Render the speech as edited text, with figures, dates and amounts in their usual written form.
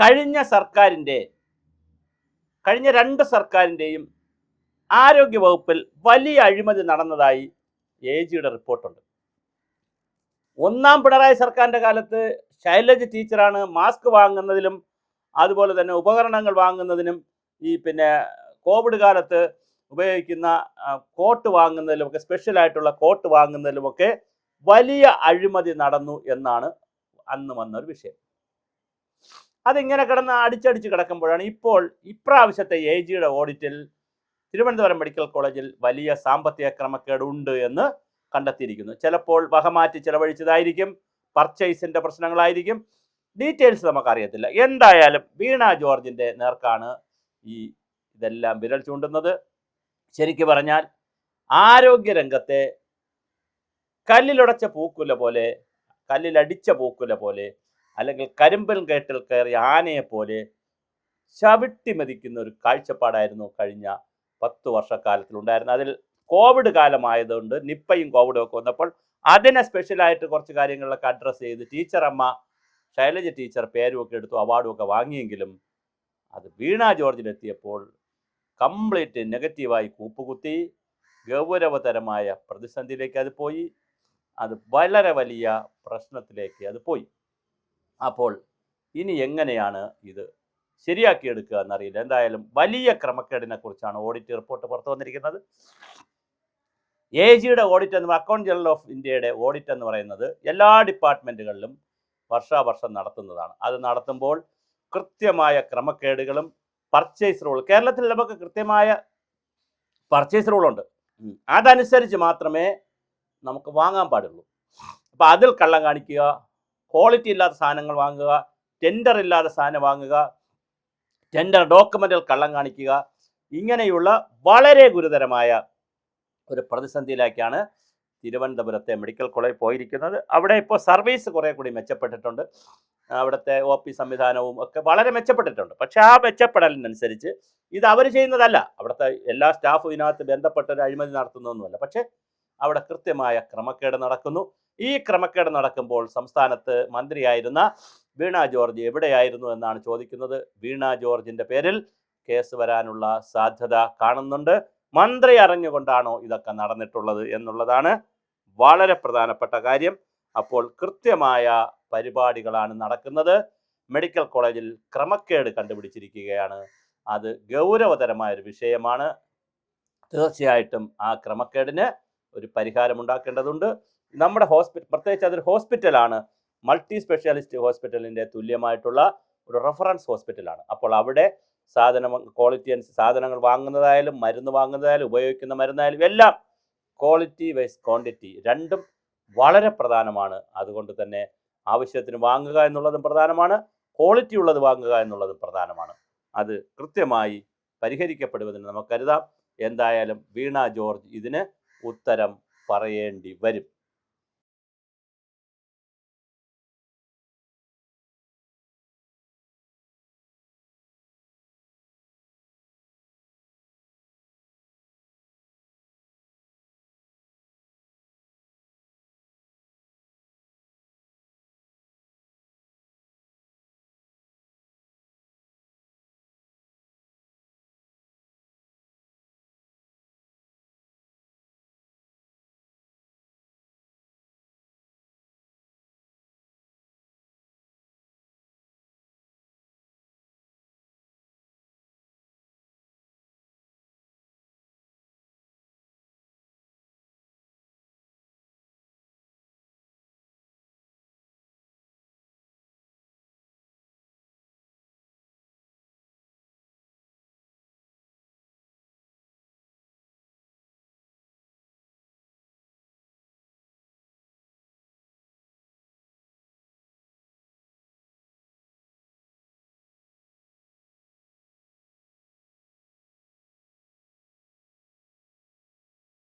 കഴിഞ്ഞ രണ്ട് സർക്കാരിൻ്റെയും ആരോഗ്യ വകുപ്പിൽ വലിയ അഴിമതി നടന്നതായി AGയുടെ റിപ്പോർട്ടുണ്ട്. ഒന്നാം പിണറായി സർക്കാരിൻ്റെ കാലത്ത് ശൈലജ ടീച്ചറാണ് മാസ്ക് വാങ്ങുന്നതിലും അതുപോലെ തന്നെ ഉപകരണങ്ങൾ വാങ്ങുന്നതിനും ഈ കോവിഡ് കാലത്ത് ഉപയോഗിക്കുന്ന കോട്ട് വാങ്ങുന്നതിലുമൊക്കെ, സ്പെഷ്യലായിട്ടുള്ള കോട്ട് വാങ്ങുന്നതിലുമൊക്കെ വലിയ അഴിമതി നടന്നു എന്നാണ് അന്ന് വന്നൊരു വിഷയം. അതിങ്ങനെ കിടന്ന് അടിച്ചടിച്ച് കിടക്കുമ്പോഴാണ് ഇപ്പോൾ ഇപ്രാവശ്യത്തെ AGയുടെ ഓഡിറ്റിൽ തിരുവനന്തപുരം മെഡിക്കൽ കോളേജിൽ വലിയ സാമ്പത്തിക ക്രമക്കേട് ഉണ്ട് എന്ന് കണ്ടെത്തിയിരിക്കുന്നു. ചിലപ്പോൾ വകമാറ്റി ചെലവഴിച്ചതായിരിക്കും, പർച്ചേസിൻ്റെ പ്രശ്നങ്ങളായിരിക്കും, ഡീറ്റെയിൽസ് നമുക്കറിയത്തില്ല. എന്തായാലും വീണ ജോർജിൻ്റെ നേർക്കാണ് ഇതെല്ലാം വിരൽ ചൂണ്ടുന്നത്. ശരിക്കു പറഞ്ഞാൽ ആരോഗ്യരംഗത്തെ കല്ലിലടിച്ച പൂക്കുല പോലെ അല്ലെങ്കിൽ കരിമ്പൻ കേട്ടിൽ കയറിയ ആനയെപ്പോലെ ചവിട്ടി മതിക്കുന്ന ഒരു കാഴ്ചപ്പാടായിരുന്നു കഴിഞ്ഞ 10 വർഷക്കാലത്തിലുണ്ടായിരുന്നത്. അതിൽ കോവിഡ് കാലമായതുകൊണ്ട് നിപ്പയും കോവിഡും ഒക്കെ വന്നപ്പോൾ അതിനെ സ്പെഷ്യലായിട്ട് കുറച്ച് കാര്യങ്ങളിലൊക്കെ അഡ്രസ്സ് ചെയ്ത് ടീച്ചറമ്മ ശൈലജ ടീച്ചർ പേരുമൊക്കെ എടുത്തു, അവാർഡും ഒക്കെ വാങ്ങിയെങ്കിലും അത് വീണ ജോർജിലെത്തിയപ്പോൾ കംപ്ലീറ്റ് നെഗറ്റീവായി കൂപ്പുകുത്തി. ഗൗരവതരമായ പ്രതിസന്ധിയിലേക്ക് അത് പോയി. അത് വളരെ വലിയ പ്രശ്നത്തിലേക്ക് അത് പോയി. അപ്പോൾ ഇനി എങ്ങനെയാണ് ഇത് ശരിയാക്കിയെടുക്കുക എന്നറിയില്ല. എന്തായാലും വലിയ ക്രമക്കേടിനെ കുറിച്ചാണ് ഓഡിറ്റ് റിപ്പോർട്ട് പുറത്തു വന്നിരിക്കുന്നത്. AGയുടെ ഓഡിറ്റ് എന്ന് അക്കൗണ്ട് ജനറൽ ഓഫ് ഇന്ത്യയുടെ ഓഡിറ്റ് എന്ന് പറയുന്നത് എല്ലാ ഡിപ്പാർട്ട്മെൻറ്റുകളിലും വർഷാവർഷം നടത്തുന്നതാണ്. അത് നടത്തുമ്പോൾ കൃത്യമായ ക്രമക്കേടുകളും പർച്ചേസ് റൂൾ, കേരളത്തിൽ നമുക്ക് കൃത്യമായ പർച്ചേസ് റൂളുണ്ട്, അതനുസരിച്ച് മാത്രമേ നമുക്ക് വാങ്ങാൻ പാടുള്ളൂ. അപ്പോൾ അതിൽ കള്ളം കാണിക്കുക, ക്വാളിറ്റി ഇല്ലാത്ത സാധനങ്ങൾ വാങ്ങുക, ടെൻഡർ ഇല്ലാതെ സാധനം വാങ്ങുക, ടെൻഡർ ഡോക്യുമെൻറ്റിൽ കള്ളം കാണിക്കുക, ഇങ്ങനെയുള്ള വളരെ ഗുരുതരമായ ഒരു പ്രതിസന്ധിയിലേക്കാണ് തിരുവനന്തപുരത്തെ മെഡിക്കൽ കോളേജ് പോയിരിക്കുന്നത്. അവിടെ ഇപ്പോൾ സർവീസ് കുറേ കൂടി മെച്ചപ്പെട്ടിട്ടുണ്ട്, അവിടുത്തെ OP സംവിധാനവും ഒക്കെ വളരെ മെച്ചപ്പെട്ടിട്ടുണ്ട്. പക്ഷേ ആ മെച്ചപ്പെടലിനനുസരിച്ച് ഇത് അവർ ചെയ്യുന്നതല്ല. അവിടുത്തെ എല്ലാ സ്റ്റാഫും ഇതിനകത്ത് ബന്ധപ്പെട്ട ഒരു അഴിമതി നടത്തുന്നതൊന്നുമല്ല. പക്ഷേ അവിടെ കൃത്യമായ ക്രമക്കേട് നടക്കുന്നു. ഈ ക്രമക്കേട് നടക്കുമ്പോൾ സംസ്ഥാനത്ത് മന്ത്രിയായിരുന്ന വീണ ജോർജ് എവിടെയായിരുന്നു എന്നാണ് ചോദിക്കുന്നത്. വീണ ജോർജിൻ്റെ പേരിൽ കേസ് വരാനുള്ള സാധ്യത കാണുന്നുണ്ട്. മന്ത്രി അറിഞ്ഞുകൊണ്ടാണോ ഇതൊക്കെ നടന്നിട്ടുള്ളത് എന്നുള്ളതാണ് വളരെ പ്രധാനപ്പെട്ട കാര്യം. അപ്പോൾ കൃത്യമായ പരിപാടികളാണ് നടക്കുന്നത്. മെഡിക്കൽ കോളേജിൽ ക്രമക്കേട് കണ്ടുപിടിച്ചിരിക്കുകയാണ്. അത് ഗൗരവതരമായൊരു വിഷയമാണ്. തീർച്ചയായിട്ടും ആ ക്രമക്കേടിന് ഒരു പരിഹാരമുണ്ടാക്കേണ്ടതുണ്ട്. നമ്മുടെ പ്രത്യേകിച്ച് അതൊരു ഹോസ്പിറ്റലാണ്, മൾട്ടി സ്പെഷ്യാലിസ്റ്റ് ഹോസ്പിറ്റലിൻ്റെ തുല്യമായിട്ടുള്ള ഒരു റെഫറൻസ് ഹോസ്പിറ്റലാണ്. അപ്പോൾ അവിടെ ക്വാളിറ്റി സാധനങ്ങൾ വാങ്ങുന്നതായാലും മരുന്ന് വാങ്ങുന്നതായാലും ഉപയോഗിക്കുന്ന മരുന്നായാലും എല്ലാം ക്വാളിറ്റി വൈസ് ക്വാണ്ടിറ്റി രണ്ടും വളരെ പ്രധാനമാണ്. അതുകൊണ്ട് തന്നെ ആവശ്യത്തിന് വാങ്ങുക എന്നുള്ളതും പ്രധാനമാണ്, ക്വാളിറ്റി ഉള്ളത് വാങ്ങുക എന്നുള്ളതും പ്രധാനമാണ്. അത് കൃത്യമായി പരിഹരിക്കപ്പെടുമെന്ന് നമുക്ക് കരുതാം. എന്തായാലും വീണ ജോർജ് ഇതിന് ഉത്തരം പറയേണ്ടി വരും.